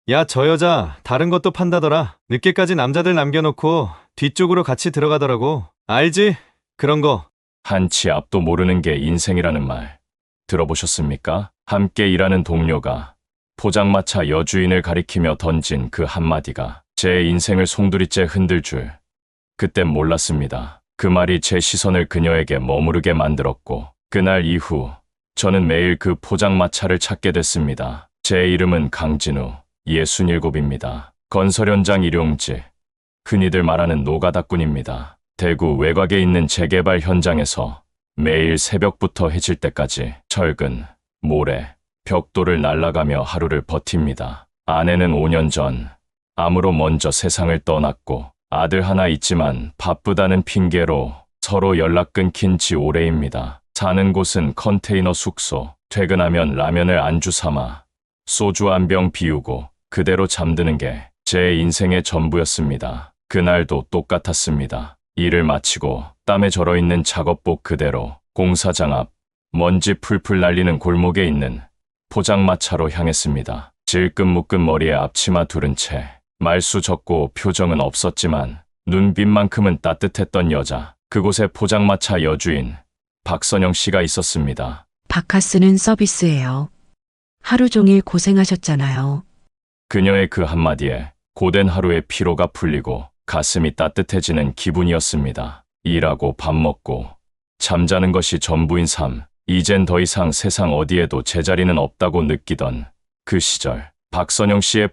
야, 저 여자 다른 것도 판다더라. 늦게까지 남자들 남겨놓고 뒤쪽으로 같이 들어가더라고. 알지? 그런 거. 한치 앞도 모르는 게 인생이라는 말 들어보셨습니까? 함께 일하는 동료가 포장마차 여주인을 가리키며 던진 그 한마디가 제 인생을 송두리째 흔들 줄 그땐 몰랐습니다. 그 말이 제 시선을 그녀에게 머무르게 만들었고 그날 이후 저는 매일 그 포장마차를 찾게 됐습니다. 제 이름은 강진우, 67입니다. 건설 현장 일용직, 흔히들 말하는 노가다꾼입니다. 대구 외곽에 있는 재개발 현장에서 매일 새벽부터 해질 때까지 철근, 모래, 벽돌을 날라가며 하루를 버팁니다. 아내는 5년 전 암으로 먼저 세상을 떠났고 아들 하나 있지만 바쁘다는 핑계로 서로 연락 끊긴 지 오래입니다. 사는 곳은 컨테이너 숙소, 퇴근하면 라면을 안주 삼아 소주 한 병 비우고 그대로 잠드는 게 제 인생의 전부였습니다. 그날도 똑같았습니다. 일을 마치고 땀에 절어있는 작업복 그대로 공사장 앞 먼지 풀풀 날리는 골목에 있는 포장마차로 향했습니다. 질끈묶은 머리에 앞치마 두른 채 말수 적고 표정은 없었지만 눈빛만큼은 따뜻했던 여자. 그곳에 포장마차 여주인 박선영 씨가 있었습니다. 바카스는 서비스예요. 하루 종일 고생하셨잖아요. 그녀의 그 한마디에 고된 하루의 피로가 풀리고 가슴이 따뜻해지는 기분이었습니다. 일하고 밥 먹고 잠자는 것이 전부인 삶. 이젠 더 이상 세상 어디에도 제자리는 없다고 느끼던 그 시절. 박선영 씨의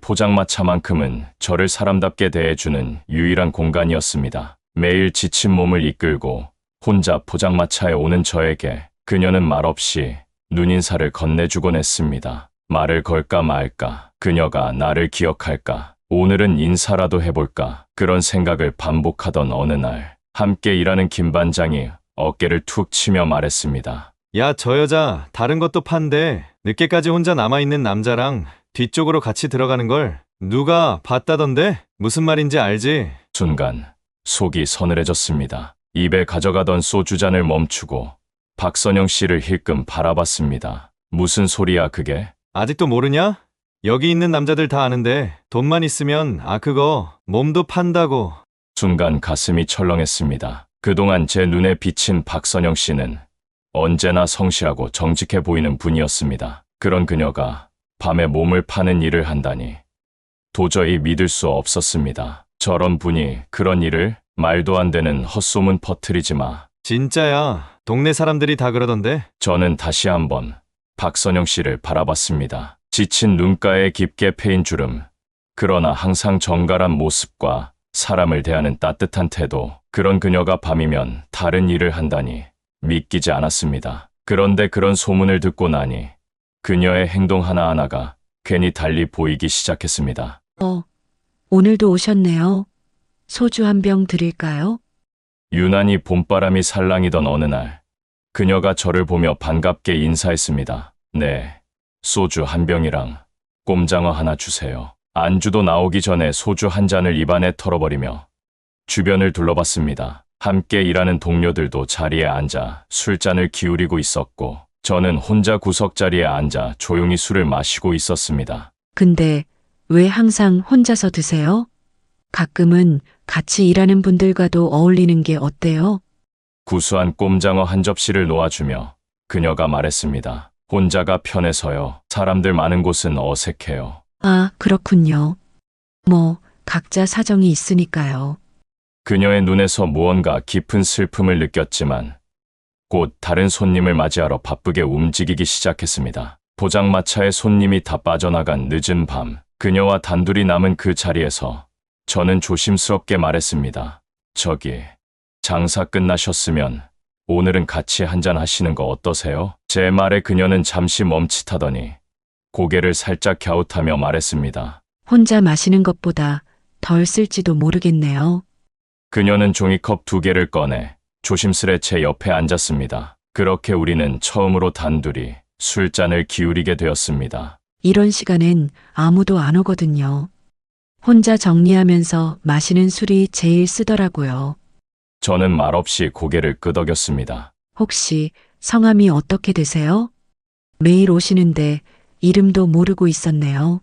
포장마차만큼은 저를 사람답게 대해주는 유일한 공간이었습니다. 매일 지친 몸을 이끌고 혼자 포장마차에 오는 저에게 그녀는 말없이 눈인사를 건네주곤 했습니다. 말을 걸까 말까, 그녀가 나를 기억할까, 오늘은 인사라도 해볼까, 그런 생각을 반복하던 어느 날 함께 일하는 김 반장이 어깨를 툭 치며 말했습니다. 야, 저 여자 다른 것도 판대. 늦게까지 혼자 남아있는 남자랑 뒤쪽으로 같이 들어가는 걸 누가 봤다던데? 무슨 말인지 알지? 순간 속이 서늘해졌습니다. 입에 가져가던 소주잔을 멈추고 박선영 씨를 힐끔 바라봤습니다. 무슨 소리야 그게? 아직도 모르냐? 여기 있는 남자들 다 아는데 돈만 있으면 그거 몸도 판다고. 순간 가슴이 철렁했습니다. 그동안 제 눈에 비친 박선영 씨는 언제나 성실하고 정직해 보이는 분이었습니다. 그런 그녀가 밤에 몸을 파는 일을 한다니 도저히 믿을 수 없었습니다. 저런 분이 그런 일을 말도 안 되는 헛소문 퍼뜨리지 마. 진짜야. 동네 사람들이 다 그러던데. 저는 다시 한번 박선영 씨를 바라봤습니다. 지친 눈가에 깊게 패인 주름. 그러나 항상 정갈한 모습과 사람을 대하는 따뜻한 태도. 그런 그녀가 밤이면 다른 일을 한다니 믿기지 않았습니다. 그런데 그런 소문을 듣고 나니 그녀의 행동 하나하나가 괜히 달리 보이기 시작했습니다. 오늘도 오셨네요. 소주 한 병 드릴까요? 유난히 봄바람이 살랑이던 어느 날 그녀가 저를 보며 반갑게 인사했습니다. 네, 소주 한 병이랑 꼼장어 하나 주세요. 안주도 나오기 전에 소주 한 잔을 입안에 털어버리며 주변을 둘러봤습니다. 함께 일하는 동료들도 자리에 앉아 술잔을 기울이고 있었고 저는 혼자 구석자리에 앉아 조용히 술을 마시고 있었습니다. 근데 왜 항상 혼자서 드세요? 가끔은 같이 일하는 분들과도 어울리는 게 어때요? 구수한 꼼장어 한 접시를 놓아주며 그녀가 말했습니다. 혼자가 편해서요. 사람들 많은 곳은 어색해요. 그렇군요. 각자 사정이 있으니까요. 그녀의 눈에서 무언가 깊은 슬픔을 느꼈지만 곧 다른 손님을 맞이하러 바쁘게 움직이기 시작했습니다. 포장마차에 손님이 다 빠져나간 늦은 밤, 그녀와 단둘이 남은 그 자리에서 저는 조심스럽게 말했습니다. 저기, 장사 끝나셨으면 오늘은 같이 한잔 하시는 거 어떠세요? 제 말에 그녀는 잠시 멈칫하더니 고개를 살짝 갸웃하며 말했습니다. 혼자 마시는 것보다 덜 쓸지도 모르겠네요. 그녀는 종이컵 2개를 꺼내 조심스레 제 옆에 앉았습니다. 그렇게 우리는 처음으로 단둘이 술잔을 기울이게 되었습니다. 이런 시간엔 아무도 안 오거든요. 혼자 정리하면서 마시는 술이 제일 쓰더라고요. 저는 말없이 고개를 끄덕였습니다. 혹시 성함이 어떻게 되세요? 매일 오시는데 이름도 모르고 있었네요.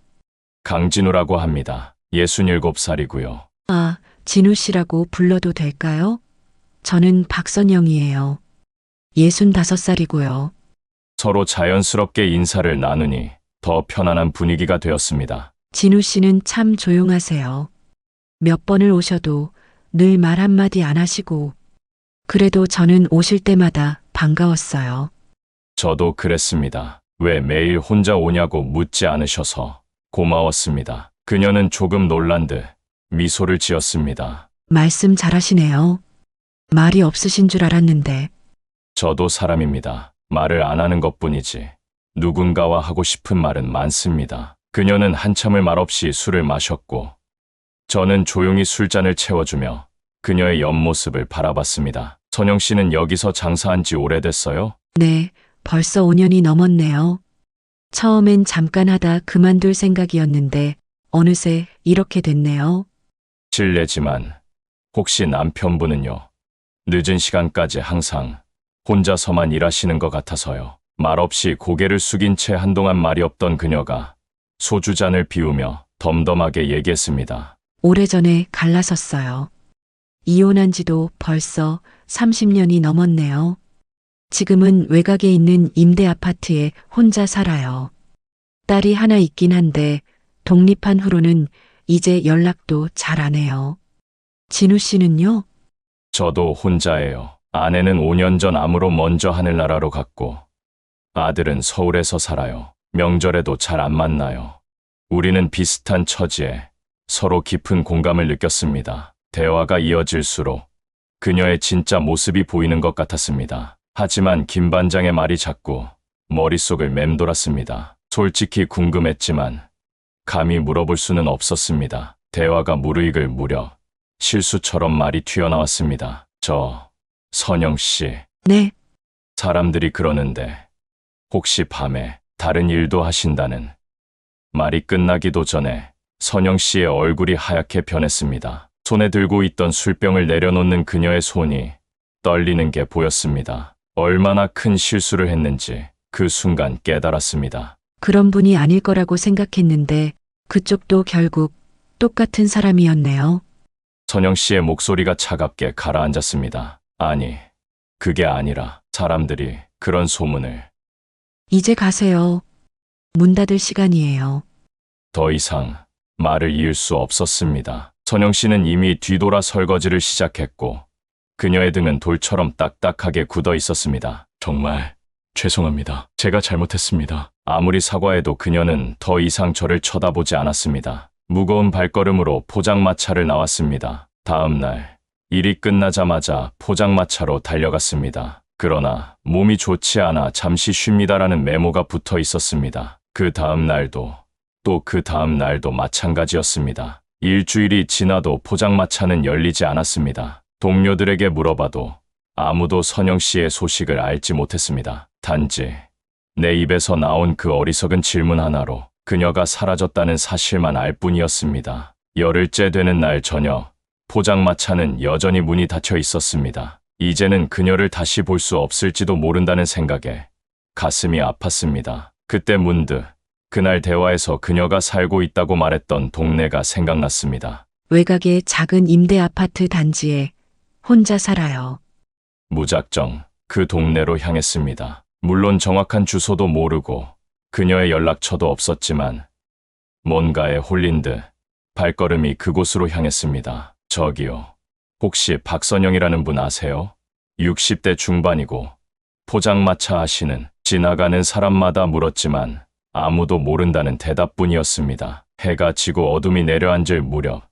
강진우라고 합니다. 67살이고요. 아, 진우 씨라고 불러도 될까요? 저는 박선영이에요. 65살이고요. 서로 자연스럽게 인사를 나누니 더 편안한 분위기가 되었습니다. 진우 씨는 참 조용하세요. 몇 번을 오셔도 늘 말 한마디 안 하시고, 그래도 저는 오실 때마다 반가웠어요. 저도 그랬습니다. 왜 매일 혼자 오냐고 묻지 않으셔서 고마웠습니다. 그녀는 조금 놀란 듯 미소를 지었습니다. 말씀 잘하시네요. 말이 없으신 줄 알았는데, 저도 사람입니다. 말을 안 하는 것뿐이지 누군가와 하고 싶은 말은 많습니다. 그녀는 한참을 말없이 술을 마셨고 저는 조용히 술잔을 채워주며 그녀의 옆모습을 바라봤습니다. 선영 씨는 여기서 장사한 지 오래됐어요? 네, 벌써 5년이 넘었네요. 처음엔 잠깐 하다 그만둘 생각이었는데, 어느새 이렇게 됐네요. 실례지만 혹시 남편분은요? 늦은 시간까지 항상 혼자서만 일하시는 것 같아서요. 말없이 고개를 숙인 채 한동안 말이 없던 그녀가 소주잔을 비우며 덤덤하게 얘기했습니다. 오래전에 갈라섰어요. 이혼한 지도 벌써 30년이 넘었네요. 지금은 외곽에 있는 임대 아파트에 혼자 살아요. 딸이 하나 있긴 한데 독립한 후로는 이제 연락도 잘 안 해요. 진우 씨는요? 저도 혼자예요. 아내는 5년 전 암으로 먼저 하늘나라로 갔고 아들은 서울에서 살아요. 명절에도 잘 안 만나요. 우리는 비슷한 처지에 서로 깊은 공감을 느꼈습니다. 대화가 이어질수록 그녀의 진짜 모습이 보이는 것 같았습니다. 하지만 김 반장의 말이 자꾸 머릿속을 맴돌았습니다. 솔직히 궁금했지만 감히 물어볼 수는 없었습니다. 대화가 무르익을 무렵 실수처럼 말이 튀어나왔습니다. 선영 씨, 네, 사람들이 그러는데 혹시 밤에 다른 일도 하신다는. 말이 끝나기도 전에 선영 씨의 얼굴이 하얗게 변했습니다. 손에 들고 있던 술병을 내려놓는 그녀의 손이 떨리는 게 보였습니다. 얼마나 큰 실수를 했는지 그 순간 깨달았습니다. 그런 분이 아닐 거라고 생각했는데 그쪽도 결국 똑같은 사람이었네요. 선영 씨의 목소리가 차갑게 가라앉았습니다. 아니, 그게 아니라 사람들이 그런 소문을. 이제 가세요. 문 닫을 시간이에요. 더 이상 말을 이을 수 없었습니다. 선영 씨는 이미 뒤돌아 설거지를 시작했고 그녀의 등은 돌처럼 딱딱하게 굳어 있었습니다. 정말 죄송합니다. 제가 잘못했습니다. 아무리 사과해도 그녀는 더 이상 저를 쳐다보지 않았습니다. 무거운 발걸음으로 포장마차를 나왔습니다. 다음 날 일이 끝나자마자 포장마차로 달려갔습니다. 그러나 몸이 좋지 않아 잠시 쉽니다라는 메모가 붙어 있었습니다. 그 다음 날도 또 그 다음 날도 마찬가지였습니다. 일주일이 지나도 포장마차는 열리지 않았습니다. 동료들에게 물어봐도 아무도 선영 씨의 소식을 알지 못했습니다. 단지 내 입에서 나온 그 어리석은 질문 하나로 그녀가 사라졌다는 사실만 알 뿐이었습니다. 열흘째 되는 날 저녁, 포장마차는 여전히 문이 닫혀 있었습니다. 이제는 그녀를 다시 볼 수 없을지도 모른다는 생각에 가슴이 아팠습니다. 그때 문득 그날 대화에서 그녀가 살고 있다고 말했던 동네가 생각났습니다. 외곽의 작은 임대 아파트 단지에 혼자 살아요. 무작정 그 동네로 향했습니다. 물론 정확한 주소도 모르고 그녀의 연락처도 없었지만 뭔가에 홀린 듯 발걸음이 그곳으로 향했습니다. 저기요. 혹시 박선영이라는 분 아세요? 60대 중반이고 포장마차 하시는. 지나가는 사람마다 물었지만 아무도 모른다는 대답뿐이었습니다. 해가 지고 어둠이 내려앉을 무렵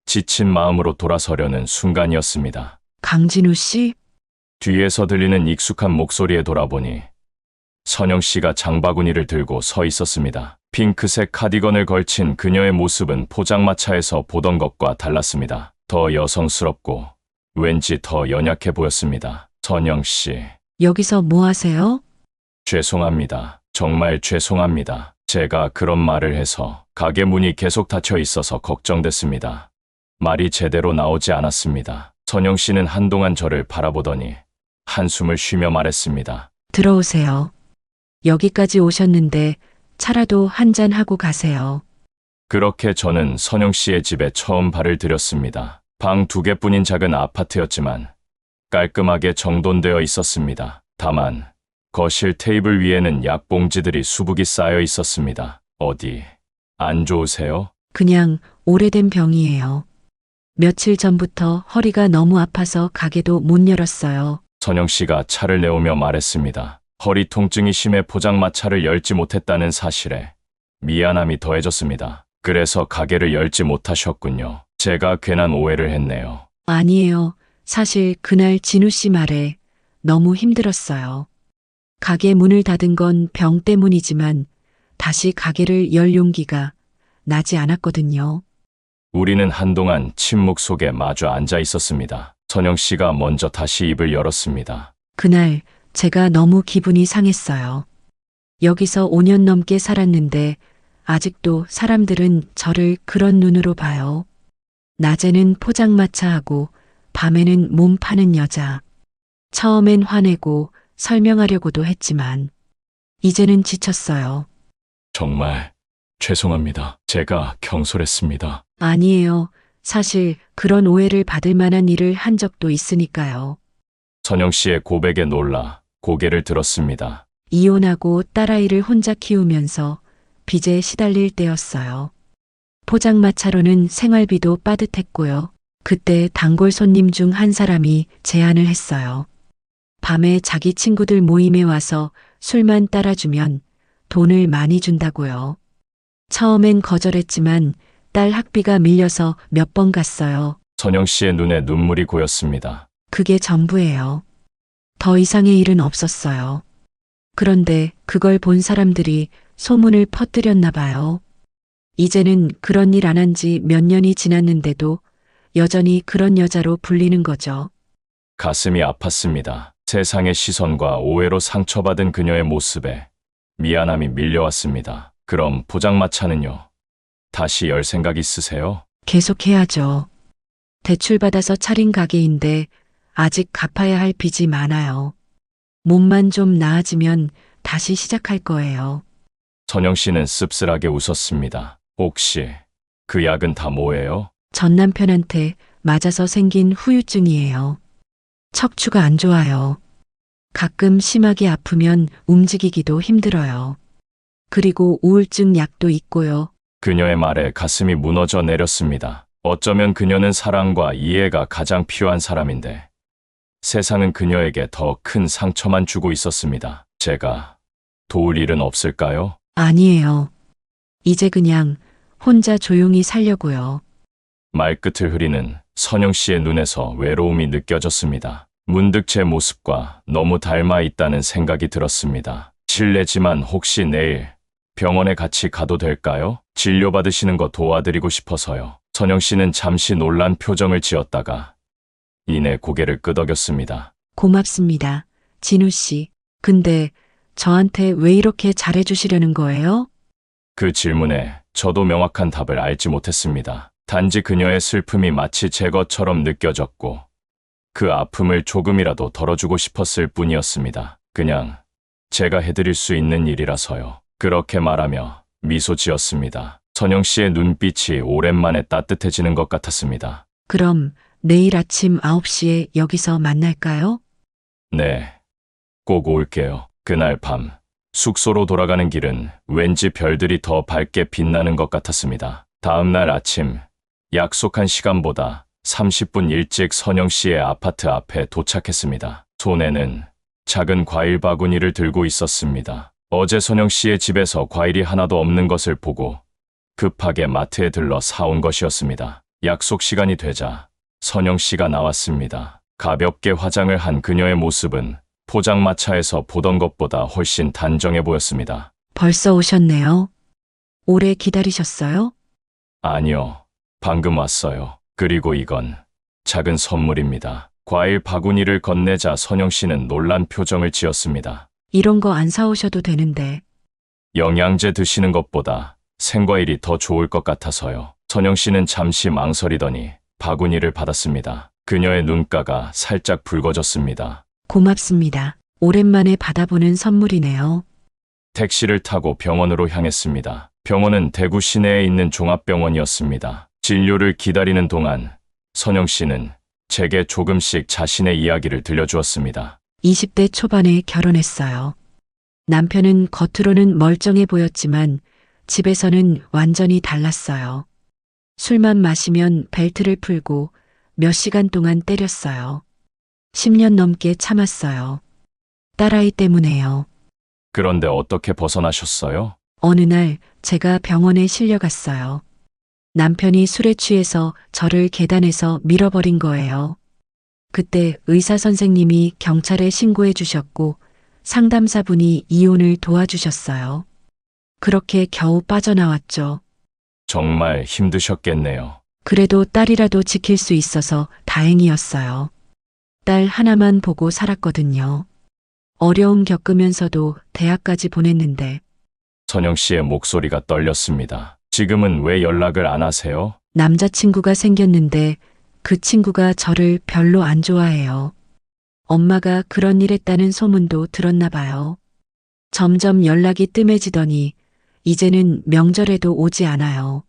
지친 마음으로 돌아서려는 순간이었습니다. 강진우 씨? 뒤에서 들리는 익숙한 목소리에 돌아보니 선영 씨가 장바구니를 들고 서 있었습니다. 핑크색 카디건을 걸친 그녀의 모습은 포장마차에서 보던 것과 달랐습니다. 더 여성스럽고 왠지 더 연약해 보였습니다. 선영 씨, 여기서 뭐 하세요? 죄송합니다. 정말 죄송합니다. 제가 그런 말을 해서 가게 문이 계속 닫혀 있어서 걱정됐습니다. 말이 제대로 나오지 않았습니다. 선영 씨는 한동안 저를 바라보더니 한숨을 쉬며 말했습니다. 들어오세요. 여기까지 오셨는데 차라도 한잔 하고 가세요. 그렇게 저는 선영 씨의 집에 처음 발을 들였습니다. 방 2개뿐인 작은 아파트였지만 깔끔하게 정돈되어 있었습니다. 다만 거실 테이블 위에는 약봉지들이 수북이 쌓여 있었습니다. 어디 안 좋으세요? 그냥 오래된 병이에요. 며칠 전부터 허리가 너무 아파서 가게도 못 열었어요. 선영 씨가 차를 내오며 말했습니다. 허리 통증이 심해 포장마차를 열지 못했다는 사실에 미안함이 더해졌습니다. 그래서 가게를 열지 못하셨군요. 제가 괜한 오해를 했네요. 아니에요. 사실 그날 진우 씨 말에 너무 힘들었어요. 가게 문을 닫은 건 병 때문이지만 다시 가게를 열 용기가 나지 않았거든요. 우리는 한동안 침묵 속에 마주 앉아 있었습니다. 선영 씨가 먼저 다시 입을 열었습니다. 그날 제가 너무 기분이 상했어요. 여기서 5년 넘게 살았는데 아직도 사람들은 저를 그런 눈으로 봐요. 낮에는 포장마차하고 밤에는 몸 파는 여자. 처음엔 화내고 설명하려고도 했지만 이제는 지쳤어요. 정말 죄송합니다. 제가 경솔했습니다. 아니에요. 사실 그런 오해를 받을 만한 일을 한 적도 있으니까요. 선영 씨의 고백에 놀라 고개를 들었습니다. 이혼하고 딸아이를 혼자 키우면서 빚에 시달릴 때였어요. 포장마차로는 생활비도 빠듯했고요. 그때 단골 손님 중 한 사람이 제안을 했어요. 밤에 자기 친구들 모임에 와서 술만 따라주면 돈을 많이 준다고요. 처음엔 거절했지만 딸 학비가 밀려서 몇 번 갔어요. 선영 씨의 눈에 눈물이 고였습니다. 그게 전부예요. 더 이상의 일은 없었어요. 그런데 그걸 본 사람들이 소문을 퍼뜨렸나 봐요. 이제는 그런 일 안 한 지 몇 년이 지났는데도 여전히 그런 여자로 불리는 거죠. 가슴이 아팠습니다. 세상의 시선과 오해로 상처받은 그녀의 모습에 미안함이 밀려왔습니다. 그럼 포장마차는요? 다시 열 생각 있으세요? 계속해야죠. 대출받아서 차린 가게인데 아직 갚아야 할 빚이 많아요. 몸만 좀 나아지면 다시 시작할 거예요. 선영 씨는 씁쓸하게 웃었습니다. 혹시 그 약은 다 뭐예요? 전 남편한테 맞아서 생긴 후유증이에요. 척추가 안 좋아요. 가끔 심하게 아프면 움직이기도 힘들어요. 그리고 우울증 약도 있고요. 그녀의 말에 가슴이 무너져 내렸습니다. 어쩌면 그녀는 사랑과 이해가 가장 필요한 사람인데 세상은 그녀에게 더 큰 상처만 주고 있었습니다. 제가 도울 일은 없을까요? 아니에요. 이제 그냥 혼자 조용히 살려고요. 말끝을 흐리는 선영 씨의 눈에서 외로움이 느껴졌습니다. 문득 제 모습과 너무 닮아 있다는 생각이 들었습니다. 실례지만 혹시 내일 병원에 같이 가도 될까요? 진료받으시는 거 도와드리고 싶어서요. 선영 씨는 잠시 놀란 표정을 지었다가 이내 고개를 끄덕였습니다. 고맙습니다. 진우 씨. 근데 저한테 왜 이렇게 잘해주시려는 거예요? 그 질문에 저도 명확한 답을 알지 못했습니다. 단지 그녀의 슬픔이 마치 제 것처럼 느껴졌고 그 아픔을 조금이라도 덜어주고 싶었을 뿐이었습니다. 그냥 제가 해드릴 수 있는 일이라서요. 그렇게 말하며 미소 지었습니다. 선영 씨의 눈빛이 오랜만에 따뜻해지는 것 같았습니다. 그럼 내일 아침 9시에 여기서 만날까요? 네, 꼭 올게요. 그날 밤 숙소로 돌아가는 길은 왠지 별들이 더 밝게 빛나는 것 같았습니다. 다음 날 아침 약속한 시간보다 30분 일찍 선영 씨의 아파트 앞에 도착했습니다. 손에는 작은 과일 바구니를 들고 있었습니다. 어제 선영 씨의 집에서 과일이 하나도 없는 것을 보고 급하게 마트에 들러 사온 것이었습니다. 약속 시간이 되자 선영 씨가 나왔습니다. 가볍게 화장을 한 그녀의 모습은 포장마차에서 보던 것보다 훨씬 단정해 보였습니다. 벌써 오셨네요. 오래 기다리셨어요? 아니요, 방금 왔어요. 그리고 이건 작은 선물입니다. 과일 바구니를 건네자 선영 씨는 놀란 표정을 지었습니다. 이런 거 안 사오셔도 되는데. 영양제 드시는 것보다 생과일이 더 좋을 것 같아서요. 선영 씨는 잠시 망설이더니 바구니를 받았습니다. 그녀의 눈가가 살짝 붉어졌습니다. 고맙습니다. 오랜만에 받아보는 선물이네요. 택시를 타고 병원으로 향했습니다. 병원은 대구 시내에 있는 종합병원이었습니다. 진료를 기다리는 동안 선영 씨는 제게 조금씩 자신의 이야기를 들려주었습니다. 20대 초반에 결혼했어요. 남편은 겉으로는 멀쩡해 보였지만 집에서는 완전히 달랐어요. 술만 마시면 벨트를 풀고 몇 시간 동안 때렸어요. 10년 넘게 참았어요. 딸아이 때문에요. 그런데 어떻게 벗어나셨어요? 어느 날 제가 병원에 실려갔어요. 남편이 술에 취해서 저를 계단에서 밀어버린 거예요. 그때 의사 선생님이 경찰에 신고해 주셨고 상담사분이 이혼을 도와주셨어요. 그렇게 겨우 빠져나왔죠. 정말 힘드셨겠네요. 그래도 딸이라도 지킬 수 있어서 다행이었어요. 딸 하나만 보고 살았거든요. 어려움 겪으면서도 대학까지 보냈는데 선영 씨의 목소리가 떨렸습니다. 지금은 왜 연락을 안 하세요? 남자친구가 생겼는데 그 친구가 저를 별로 안 좋아해요. 엄마가 그런 일 했다는 소문도 들었나 봐요. 점점 연락이 뜸해지더니 이제는 명절에도 오지 않아요.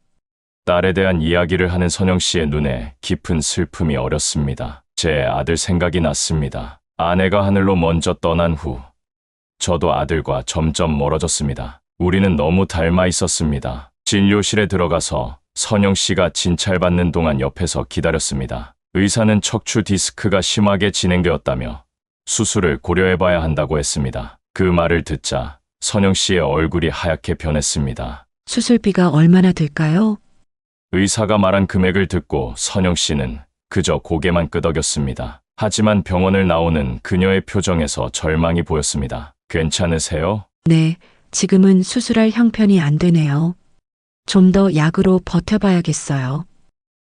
딸에 대한 이야기를 하는 선영 씨의 눈에 깊은 슬픔이 어렸습니다. 제 아들 생각이 났습니다. 아내가 하늘로 먼저 떠난 후 저도 아들과 점점 멀어졌습니다. 우리는 너무 닮아 있었습니다. 진료실에 들어가서 선영 씨가 진찰받는 동안 옆에서 기다렸습니다. 의사는 척추 디스크가 심하게 진행되었다며 수술을 고려해봐야 한다고 했습니다. 그 말을 듣자 선영 씨의 얼굴이 하얗게 변했습니다. 수술비가 얼마나 들까요? 의사가 말한 금액을 듣고 선영 씨는 그저 고개만 끄덕였습니다. 하지만 병원을 나오는 그녀의 표정에서 절망이 보였습니다. 괜찮으세요? 네, 지금은 수술할 형편이 안 되네요. 좀 더 약으로 버텨봐야겠어요.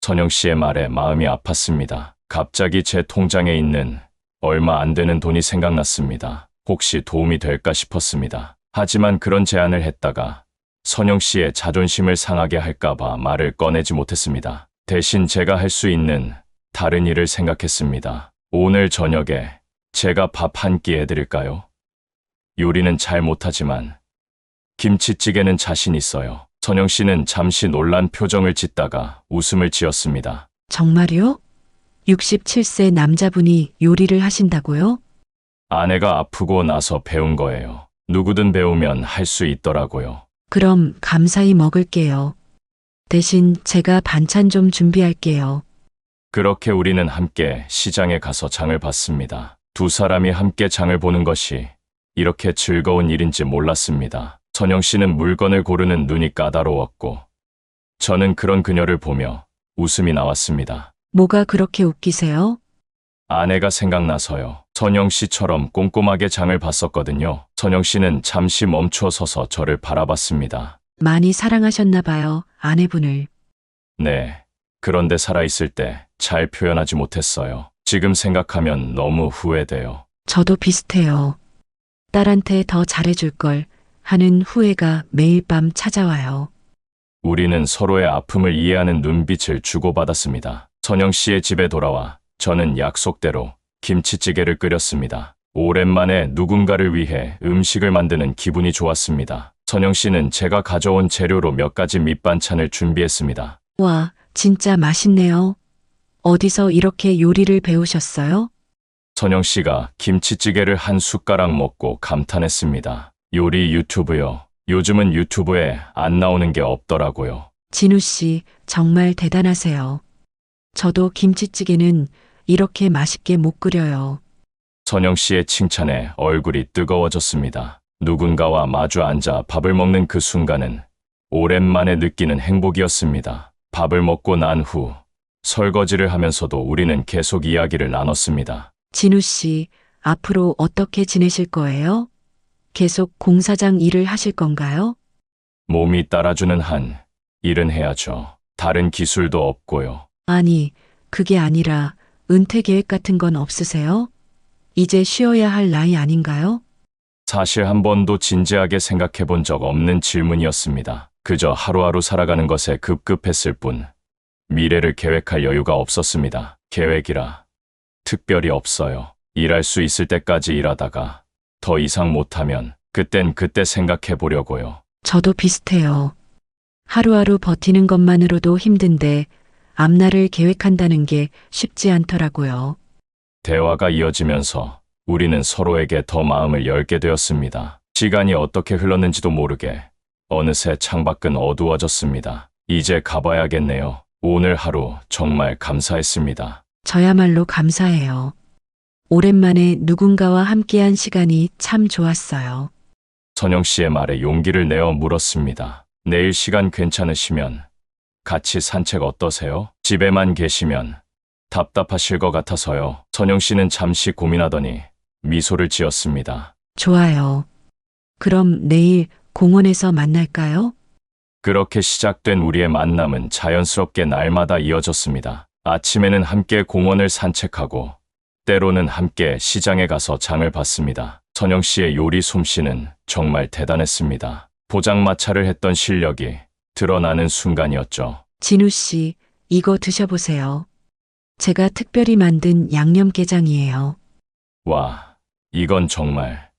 선영 씨의 말에 마음이 아팠습니다. 갑자기 제 통장에 있는 얼마 안 되는 돈이 생각났습니다. 혹시 도움이 될까 싶었습니다. 하지만 그런 제안을 했다가 선영 씨의 자존심을 상하게 할까봐 말을 꺼내지 못했습니다. 대신 제가 할 수 있는 다른 일을 생각했습니다. 오늘 저녁에 제가 밥 한 끼 해드릴까요? 요리는 잘 못하지만 김치찌개는 자신 있어요. 선영 씨는 잠시 놀란 표정을 짓다가 웃음을 지었습니다. 정말요? 67세 남자분이 요리를 하신다고요? 아내가 아프고 나서 배운 거예요. 누구든 배우면 할 수 있더라고요. 그럼 감사히 먹을게요. 대신 제가 반찬 좀 준비할게요. 그렇게 우리는 함께 시장에 가서 장을 봤습니다. 두 사람이 함께 장을 보는 것이 이렇게 즐거운 일인지 몰랐습니다. 선영 씨는 물건을 고르는 눈이 까다로웠고 저는 그런 그녀를 보며 웃음이 나왔습니다. 뭐가 그렇게 웃기세요? 아내가 생각나서요. 선영 씨처럼 꼼꼼하게 장을 봤었거든요. 선영 씨는 잠시 멈춰 서서 저를 바라봤습니다. 많이 사랑하셨나 봐요, 아내분을. 네. 그런데 살아있을 때 잘 표현하지 못했어요. 지금 생각하면 너무 후회돼요. 저도 비슷해요. 딸한테 더 잘해줄 걸 하는 후회가 매일 밤 찾아와요. 우리는 서로의 아픔을 이해하는 눈빛을 주고받았습니다. 선영 씨의 집에 돌아와 저는 약속대로 김치찌개를 끓였습니다. 오랜만에 누군가를 위해 음식을 만드는 기분이 좋았습니다. 선영 씨는 제가 가져온 재료로 몇 가지 밑반찬을 준비했습니다. 와, 진짜 맛있네요. 어디서 이렇게 요리를 배우셨어요? 선영 씨가 김치찌개를 한 숟가락 먹고 감탄했습니다. 요리 유튜브요. 요즘은 유튜브에 안 나오는 게 없더라고요. 진우 씨, 정말 대단하세요. 저도 김치찌개는 이렇게 맛있게 못 끓여요. 선영 씨의 칭찬에 얼굴이 뜨거워졌습니다. 누군가와 마주 앉아 밥을 먹는 그 순간은 오랜만에 느끼는 행복이었습니다. 밥을 먹고 난 후 설거지를 하면서도 우리는 계속 이야기를 나눴습니다. 진우 씨, 앞으로 어떻게 지내실 거예요? 계속 공사장 일을 하실 건가요? 몸이 따라주는 한 일은 해야죠. 다른 기술도 없고요. 아니, 그게 아니라 은퇴 계획 같은 건 없으세요? 이제 쉬어야 할 나이 아닌가요? 사실 한 번도 진지하게 생각해 본 적 없는 질문이었습니다. 그저 하루하루 살아가는 것에 급급했을 뿐 미래를 계획할 여유가 없었습니다. 계획이라 특별히 없어요. 일할 수 있을 때까지 일하다가 더 이상 못하면 그땐 그때 생각해 보려고요. 저도 비슷해요. 하루하루 버티는 것만으로도 힘든데 앞날을 계획한다는 게 쉽지 않더라고요. 대화가 이어지면서 우리는 서로에게 더 마음을 열게 되었습니다. 시간이 어떻게 흘렀는지도 모르게 어느새 창밖은 어두워졌습니다. 이제 가봐야겠네요. 오늘 하루 정말 감사했습니다. 저야말로 감사해요. 오랜만에 누군가와 함께한 시간이 참 좋았어요. 선영 씨의 말에 용기를 내어 물었습니다. 내일 시간 괜찮으시면 같이 산책 어떠세요? 집에만 계시면 답답하실 것 같아서요. 선영 씨는 잠시 고민하더니 미소를 지었습니다. 좋아요. 그럼 내일 공원에서 만날까요? 그렇게 시작된 우리의 만남은 자연스럽게 날마다 이어졌습니다. 아침에는 함께 공원을 산책하고 때로는 함께 시장에 가서 장을 봤습니다. 선영 씨의 요리 솜씨는 정말 대단했습니다. 포장마차를 했던 실력이 드러나는 순간이었죠. 진우 씨, 이거 드셔보세요. 제가 특별히 만든 양념게장이에요. 와, 이건 정말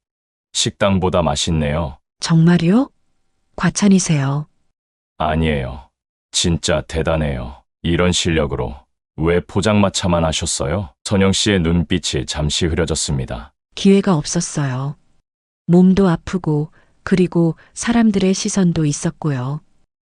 식당보다 맛있네요. 정말요? 과찬이세요. 아니에요. 진짜 대단해요. 이런 실력으로 왜 포장마차만 하셨어요? 선영 씨의 눈빛이 잠시 흐려졌습니다. 기회가 없었어요. 몸도 아프고 그리고 사람들의 시선도 있었고요.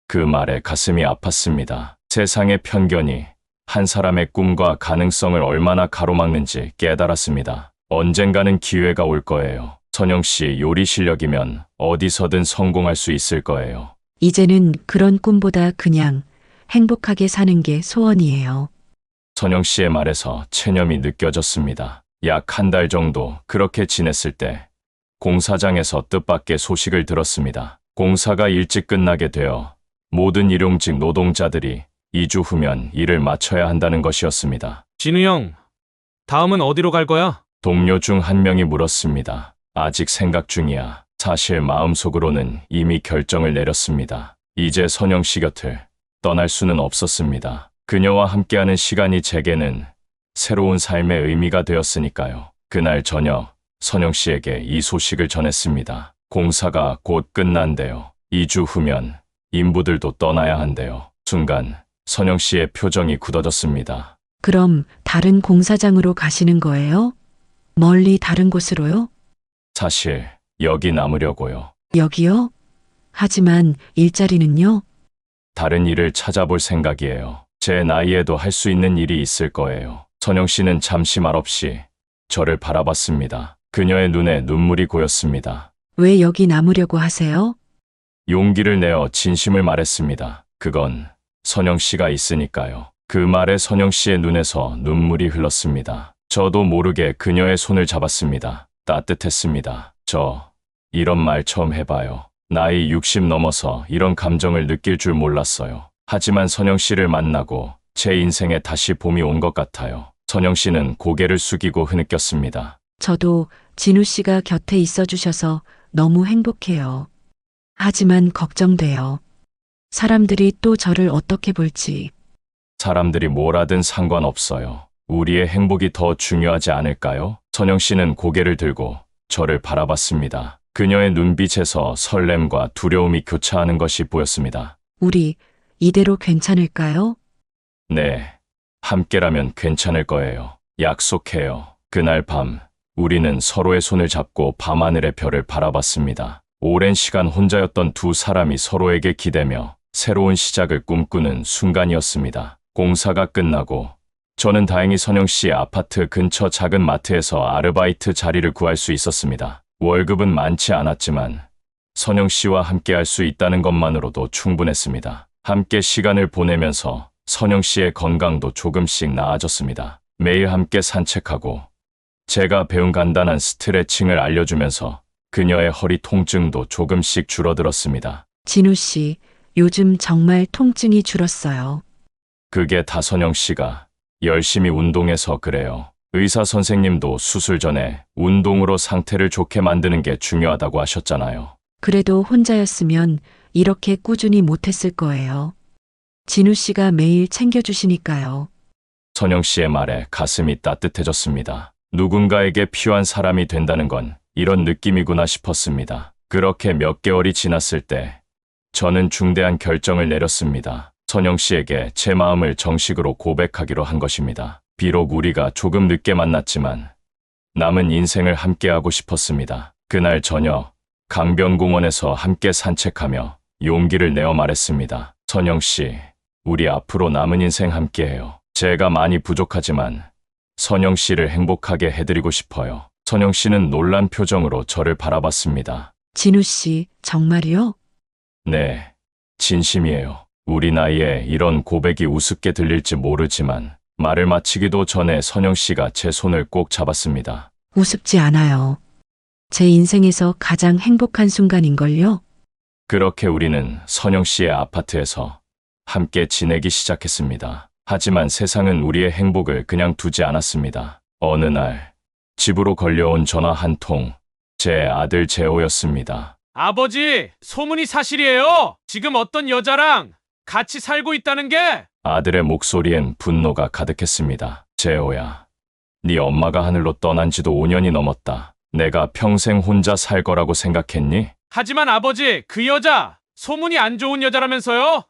그 말에 가슴이 아팠습니다. 세상의 편견이 한 사람의 꿈과 가능성을 얼마나 가로막는지 깨달았습니다. 언젠가는 기회가 올 거예요. 선영 씨 요리 실력이면 어디서든 성공할 수 있을 거예요. 이제는 그런 꿈보다 그냥 행복하게 사는 게 소원이에요. 선영 씨의 말에서 체념이 느껴졌습니다. 약 한 달 정도 그렇게 지냈을 때 공사장에서 뜻밖의 소식을 들었습니다. 공사가 일찍 끝나게 되어 모든 일용직 노동자들이 2주 후면 일을 마쳐야 한다는 것이었습니다. 진우 형, 다음은 어디로 갈 거야? 동료 중 한 명이 물었습니다. 아직 생각 중이야. 사실 마음속으로는 이미 결정을 내렸습니다. 이제 선영 씨 곁을 떠날 수는 없었습니다. 그녀와 함께하는 시간이 제게는 새로운 삶의 의미가 되었으니까요. 그날 저녁 선영 씨에게 이 소식을 전했습니다. 공사가 곧 끝난대요. 2주 후면 인부들도 떠나야 한대요. 순간 선영 씨의 표정이 굳어졌습니다. 그럼 다른 공사장으로 가시는 거예요? 멀리 다른 곳으로요? 사실 여기 남으려고요. 여기요? 하지만 일자리는요? 다른 일을 찾아볼 생각이에요. 제 나이에도 할 수 있는 일이 있을 거예요. 선영 씨는 잠시 말없이 저를 바라봤습니다. 그녀의 눈에 눈물이 고였습니다. 왜 여기 남으려고 하세요? 용기를 내어 진심을 말했습니다. 그건 선영 씨가 있으니까요. 그 말에 선영 씨의 눈에서 눈물이 흘렀습니다. 저도 모르게 그녀의 손을 잡았습니다. 따뜻했습니다. 저 이런 말 처음 해봐요. 나이 60 넘어서 이런 감정을 느낄 줄 몰랐어요. 하지만 선영 씨를 만나고 제 인생에 다시 봄이 온 것 같아요. 선영 씨는 고개를 숙이고 흐느꼈습니다. 저도 진우 씨가 곁에 있어 주셔서 너무 행복해요. 하지만 걱정돼요. 사람들이 또 저를 어떻게 볼지. 사람들이 뭘 하든 상관없어요. 우리의 행복이 더 중요하지 않을까요? 선영 씨는 고개를 들고 저를 바라봤습니다. 그녀의 눈빛에서 설렘과 두려움이 교차하는 것이 보였습니다. 우리 이대로 괜찮을까요? 네, 함께라면 괜찮을 거예요. 약속해요. 그날 밤, 우리는 서로의 손을 잡고 밤하늘의 별을 바라봤습니다. 오랜 시간 혼자였던 두 사람이 서로에게 기대며 새로운 시작을 꿈꾸는 순간이었습니다. 공사가 끝나고 저는 다행히 선영 씨의 아파트 근처 작은 마트에서 아르바이트 자리를 구할 수 있었습니다. 월급은 많지 않았지만 선영 씨와 함께 할 수 있다는 것만으로도 충분했습니다. 함께 시간을 보내면서 선영 씨의 건강도 조금씩 나아졌습니다. 매일 함께 산책하고 제가 배운 간단한 스트레칭을 알려주면서 그녀의 허리 통증도 조금씩 줄어들었습니다. 진우 씨, 요즘 정말 통증이 줄었어요. 그게 다 선영 씨가 열심히 운동해서 그래요. 의사 선생님도 수술 전에 운동으로 상태를 좋게 만드는 게 중요하다고 하셨잖아요. 그래도 혼자였으면 이렇게 꾸준히 못했을 거예요. 진우 씨가 매일 챙겨주시니까요. 선영 씨의 말에 가슴이 따뜻해졌습니다. 누군가에게 필요한 사람이 된다는 건 이런 느낌이구나 싶었습니다. 그렇게 몇 개월이 지났을 때 저는 중대한 결정을 내렸습니다. 선영 씨에게 제 마음을 정식으로 고백하기로 한 것입니다. 비록 우리가 조금 늦게 만났지만 남은 인생을 함께하고 싶었습니다. 그날 저녁 강변공원에서 함께 산책하며 용기를 내어 말했습니다. 선영 씨, 우리 앞으로 남은 인생 함께해요. 제가 많이 부족하지만 선영 씨를 행복하게 해드리고 싶어요. 선영 씨는 놀란 표정으로 저를 바라봤습니다. 진우 씨, 정말이요? 네, 진심이에요. 우리 나이에 이런 고백이 우습게 들릴지 모르지만 말을 마치기도 전에 선영 씨가 제 손을 꼭 잡았습니다. 우습지 않아요. 제 인생에서 가장 행복한 순간인걸요? 그렇게 우리는 선영 씨의 아파트에서 함께 지내기 시작했습니다. 하지만 세상은 우리의 행복을 그냥 두지 않았습니다. 어느 날 집으로 걸려온 전화 한 통, 제 아들 재호였습니다. 아버지, 소문이 사실이에요. 지금 어떤 여자랑 같이 살고 있다는 게. 아들의 목소리엔 분노가 가득했습니다. 재호야, 네 엄마가 하늘로 떠난 지도 5년이 넘었다. 내가 평생 혼자 살 거라고 생각했니? 하지만 아버지, 그 여자 소문이 안 좋은 여자라면서요?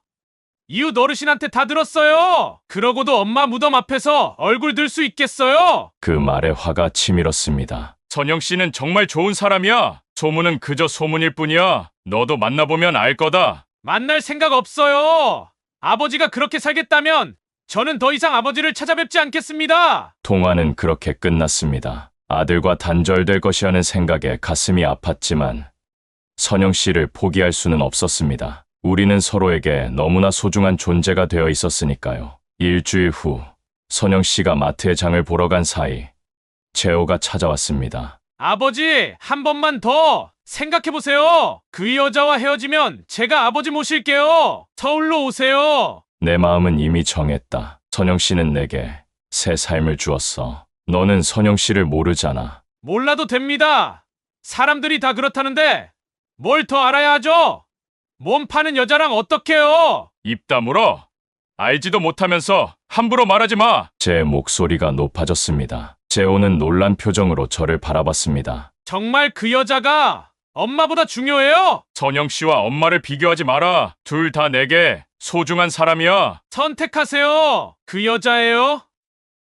이웃 어르신한테 다 들었어요. 그러고도 엄마 무덤 앞에서 얼굴 들 수 있겠어요? 그 말에 화가 치밀었습니다. 선영 씨는 정말 좋은 사람이야. 소문은 그저 소문일 뿐이야. 너도 만나보면 알 거다. 만날 생각 없어요. 아버지가 그렇게 살겠다면 저는 더 이상 아버지를 찾아뵙지 않겠습니다. 통화는 그렇게 끝났습니다. 아들과 단절될 것이라는 생각에 가슴이 아팠지만 선영 씨를 포기할 수는 없었습니다. 우리는 서로에게 너무나 소중한 존재가 되어 있었으니까요. 일주일 후 선영 씨가 마트에 장을 보러 간 사이 재호가 찾아왔습니다. 아버지, 한 번만 더 생각해보세요. 그 여자와 헤어지면 제가 아버지 모실게요. 서울로 오세요. 내 마음은 이미 정했다. 선영 씨는 내게 새 삶을 주었어. 너는 선영 씨를 모르잖아. 몰라도 됩니다. 사람들이 다 그렇다는데 뭘 더 알아야 하죠? 몸 파는 여자랑 어떡해요? 입 다물어. 알지도 못하면서 함부로 말하지 마. 제 목소리가 높아졌습니다. 재호는 놀란 표정으로 저를 바라봤습니다. 정말 그 여자가 엄마보다 중요해요? 선영 씨와 엄마를 비교하지 마라. 둘 다 내게 소중한 사람이야. 선택하세요. 그 여자예요?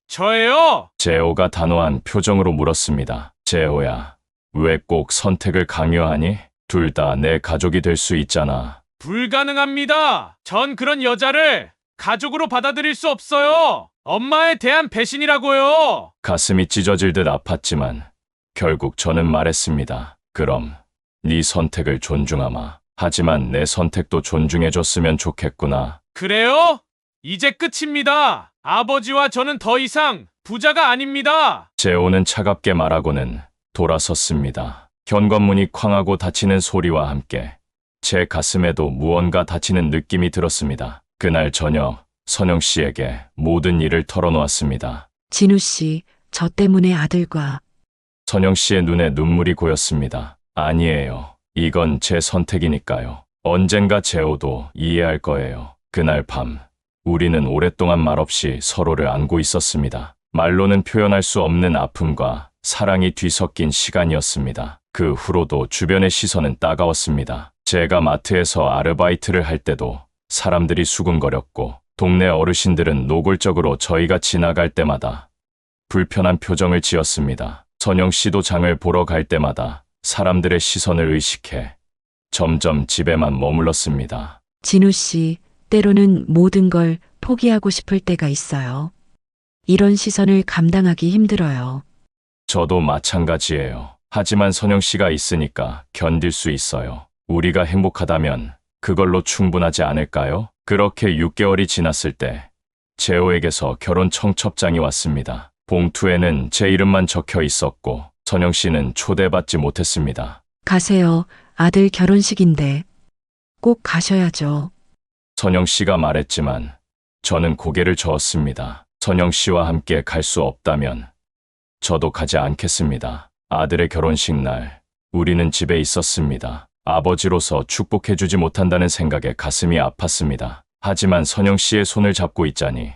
저예요? 재호가 단호한 표정으로 물었습니다. 재호야, 왜 꼭 선택을 강요하니? 둘 다 내 가족이 될 수 있잖아. 불가능합니다. 전 그런 여자를 가족으로 받아들일 수 없어요. 엄마에 대한 배신이라고요. 가슴이 찢어질 듯 아팠지만 결국 저는 말했습니다. 그럼 네 선택을 존중하마. 하지만 내 선택도 존중해줬으면 좋겠구나. 그래요? 이제 끝입니다. 아버지와 저는 더 이상 부자가 아닙니다. 재호는 차갑게 말하고는 돌아섰습니다. 현관문이 쾅하고 닫히는 소리와 함께 제 가슴에도 무언가 닫히는 느낌이 들었습니다. 그날 저녁 선영 씨에게 모든 일을 털어놓았습니다. 진우 씨, 저 때문에 아들과 선영 씨의 눈에 눈물이 고였습니다. 아니에요. 이건 제 선택이니까요. 언젠가 재호도 이해할 거예요. 그날 밤 우리는 오랫동안 말없이 서로를 안고 있었습니다. 말로는 표현할 수 없는 아픔과 사랑이 뒤섞인 시간이었습니다. 그 후로도 주변의 시선은 따가웠습니다. 제가 마트에서 아르바이트를 할 때도 사람들이 수군거렸고 동네 어르신들은 노골적으로 저희가 지나갈 때마다 불편한 표정을 지었습니다. 선영 씨도 장을 보러 갈 때마다 사람들의 시선을 의식해 점점 집에만 머물렀습니다. 진우 씨, 때로는 모든 걸 포기하고 싶을 때가 있어요. 이런 시선을 감당하기 힘들어요. 저도 마찬가지예요. 하지만 선영 씨가 있으니까 견딜 수 있어요. 우리가 행복하다면 그걸로 충분하지 않을까요? 그렇게 6개월이 지났을 때 재호에게서 결혼 청첩장이 왔습니다. 봉투에는 제 이름만 적혀 있었고 선영 씨는 초대받지 못했습니다. 가세요. 아들 결혼식인데. 꼭 가셔야죠. 선영 씨가 말했지만 저는 고개를 저었습니다. 선영 씨와 함께 갈 수 없다면 저도 가지 않겠습니다. 아들의 결혼식 날 우리는 집에 있었습니다. 아버지로서 축복해주지 못한다는 생각에 가슴이 아팠습니다. 하지만 선영 씨의 손을 잡고 있자니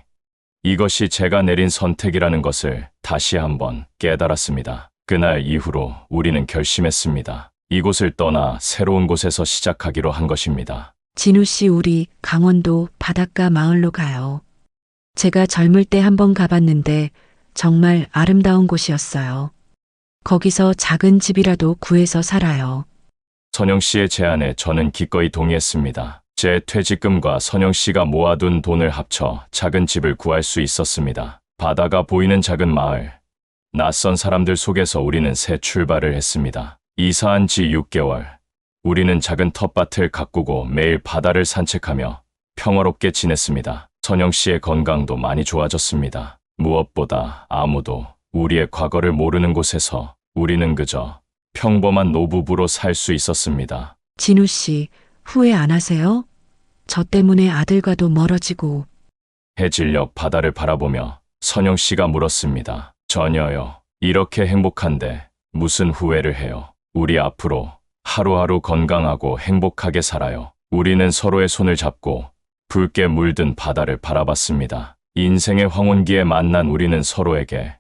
이것이 제가 내린 선택이라는 것을 다시 한번 깨달았습니다. 그날 이후로 우리는 결심했습니다. 이곳을 떠나 새로운 곳에서 시작하기로 한 것입니다. 진우 씨, 우리 강원도 바닷가 마을로 가요. 제가 젊을 때 한번 가봤는데 정말 아름다운 곳이었어요. 거기서 작은 집이라도 구해서 살아요. 선영 씨의 제안에 저는 기꺼이 동의했습니다. 제 퇴직금과 선영 씨가 모아둔 돈을 합쳐 작은 집을 구할 수 있었습니다. 바다가 보이는 작은 마을, 낯선 사람들 속에서 우리는 새 출발을 했습니다. 이사한 지 6개월, 우리는 작은 텃밭을 가꾸고 매일 바다를 산책하며 평화롭게 지냈습니다. 선영 씨의 건강도 많이 좋아졌습니다. 무엇보다 아무도 우리의 과거를 모르는 곳에서 우리는 그저 평범한 노부부로 살 수 있었습니다. 진우 씨, 후회 안 하세요? 저 때문에 아들과도 멀어지고. 해질녘 바다를 바라보며 선영 씨가 물었습니다. 전혀요. 이렇게 행복한데 무슨 후회를 해요. 우리 앞으로 하루하루 건강하고 행복하게 살아요. 우리는 서로의 손을 잡고 붉게 물든 바다를 바라봤습니다. 인생의 황혼기에 만난 우리는 서로에게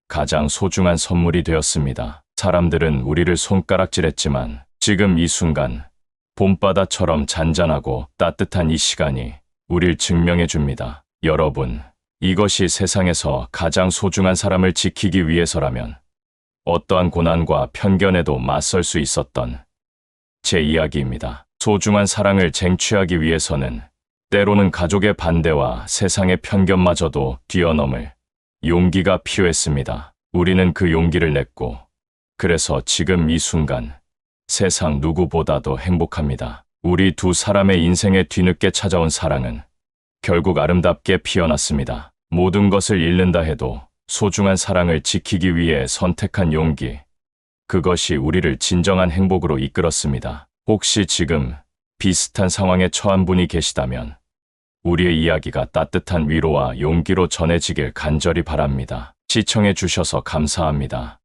가장 소중한 선물이 되었습니다. 사람들은 우리를 손가락질했지만 지금 이 순간 봄바다처럼 잔잔하고 따뜻한 이 시간이 우릴 증명해 줍니다. 여러분, 이것이 세상에서 가장 소중한 사람을 지키기 위해서라면 어떠한 고난과 편견에도 맞설 수 있었던 제 이야기입니다. 소중한 사랑을 쟁취하기 위해서는 때로는 가족의 반대와 세상의 편견마저도 뛰어넘을 용기가 필요했습니다. 우리는 그 용기를 냈고, 그래서 지금 이 순간 세상 누구보다도 행복합니다. 우리 두 사람의 인생에 뒤늦게 찾아온 사랑은 결국 아름답게 피어났습니다. 모든 것을 잃는다 해도 소중한 사랑을 지키기 위해 선택한 용기, 그것이 우리를 진정한 행복으로 이끌었습니다. 혹시 지금 비슷한 상황에 처한 분이 계시다면 우리의 이야기가 따뜻한 위로와 용기로 전해지길 간절히 바랍니다. 시청해 주셔서 감사합니다.